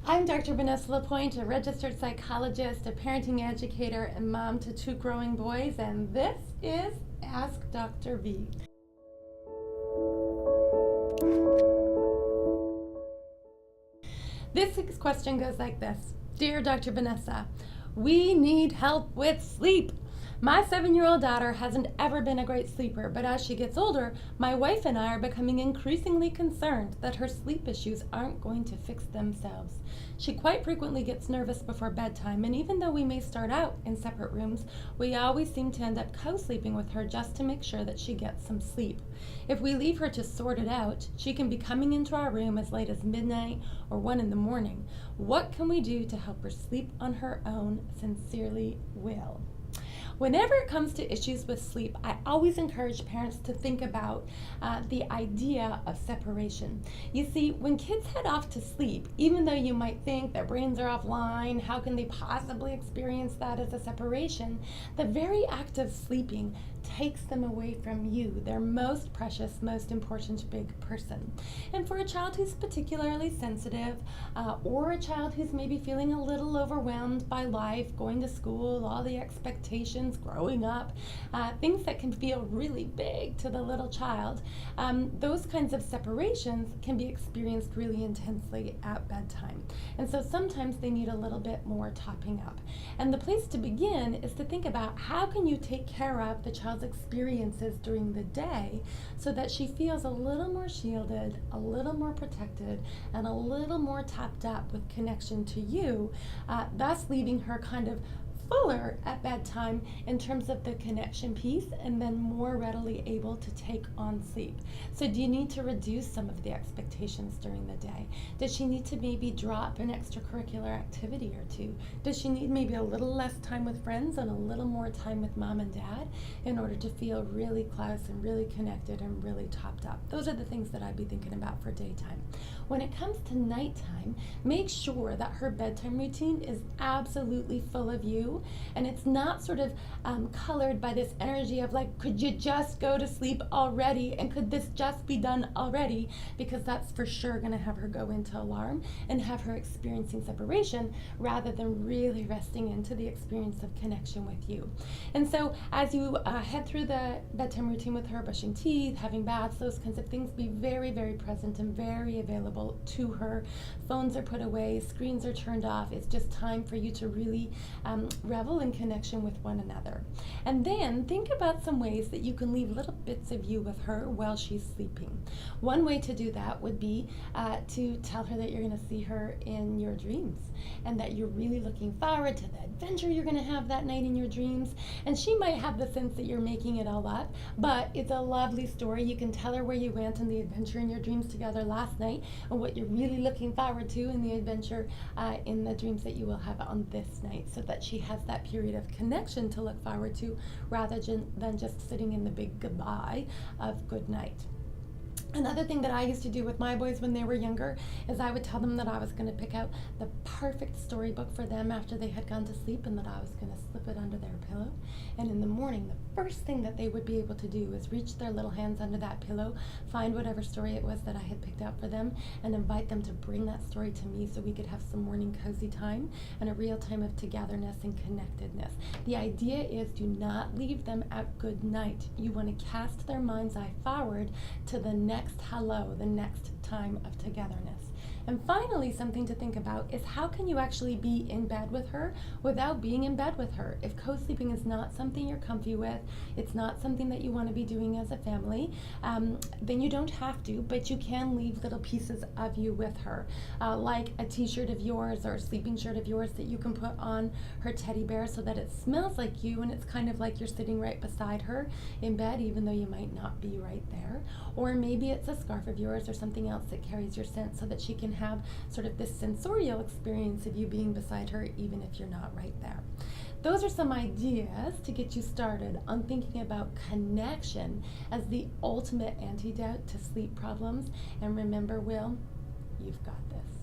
I'm Dr. Vanessa Lapointe, a registered psychologist, a parenting educator, and mom to two growing boys, and this is Ask Dr. V. This week's question goes like this. Dear Dr. Vanessa, we need help with sleep. My 7-year-old daughter hasn't ever been a great sleeper, but as she gets older, my wife and I are becoming increasingly concerned that her sleep issues aren't going to fix themselves. She quite frequently gets nervous before bedtime, and even though we may start out in separate rooms, we always seem to end up co-sleeping with her just to make sure that she gets some sleep. If we leave her to sort it out, she can be coming into our room as late as midnight or 1 in the morning. What can we do to help her sleep on her own? Sincerely, Will. Whenever it comes to issues with sleep, I always encourage parents to think about the idea of separation. You see, when kids head off to sleep, even though you might think their brains are offline, how can they possibly experience that as a separation? The very act of sleeping takes them away from you, their most precious, most important big person. And for a child who's particularly sensitive, or a child who's maybe feeling a little overwhelmed by life, going to school, all the expectations, growing up, things that can feel really big to the little child, those kinds of separations can be experienced really intensely at bedtime. And so sometimes they need a little bit more topping up. And the place to begin is to think about how can you take care of the child's experiences during the day so that she feels a little more shielded, a little more protected, and a little more topped up with connection to you, thus leaving her kind of fuller at bedtime in terms of the connection piece and then more readily able to take on sleep. So do you need to reduce some of the expectations during the day? Does she need to maybe drop an extracurricular activity or two? Does she need maybe a little less time with friends and a little more time with mom and dad in order to feel really close and really connected and really topped up? Those are the things that I'd be thinking about for daytime. When it comes to nighttime, make sure that her bedtime routine is absolutely full of you, and it's not sort of colored by this energy of like, could you just go to sleep already, and could this just be done already, because that's for sure going to have her go into alarm and have her experiencing separation rather than really resting into the experience of connection with you. And so as you head through the bedtime routine with her, brushing teeth, having baths, those kinds of things, be very, very present and very available to her. Phones are put away, screens are turned off. It's just time for you to really revel in connection with one another. And then think about some ways that you can leave little bits of you with her while she's sleeping. One way to do that would be to tell her that you're going to see her in your dreams and that you're really looking forward to the adventure you're going to have that night in your dreams. And she might have the sense that you're making it all up, but it's a lovely story. You can tell her where you went on the adventure in your dreams together last night and what you're really looking forward to in the adventure in the dreams that you will have on this night, so that she has that period of connection to look forward to rather than just sitting in the big goodbye of good night. Another thing that I used to do with my boys when they were younger is I would tell them that I was going to pick out the perfect storybook for them after they had gone to sleep, and that I was going to slip it under their pillow. And in the morning, the first thing that they would be able to do is reach their little hands under that pillow, find whatever story it was that I had picked out for them, and invite them to bring that story to me so we could have some morning cozy time and a real time of togetherness and connectedness. The idea is, do not leave them at good night. You want to cast their mind's eye forward to the next hello, the next time of togetherness. And finally, something to think about is how can you actually be in bed with her without being in bed with her? If co-sleeping is not something you're comfy with, it's not something that you want to be doing as a family, then you don't have to, but you can leave little pieces of you with her, like a t-shirt of yours or a sleeping shirt of yours that you can put on her teddy bear so that it smells like you and it's kind of like you're sitting right beside her in bed, even though you might not be right there. Or maybe it's a scarf of yours or something else that carries your scent so that she can have sort of this sensorial experience of you being beside her even if you're not right there. Those are some ideas to get you started on thinking about connection as the ultimate antidote to sleep problems. And remember, Will, you've got this.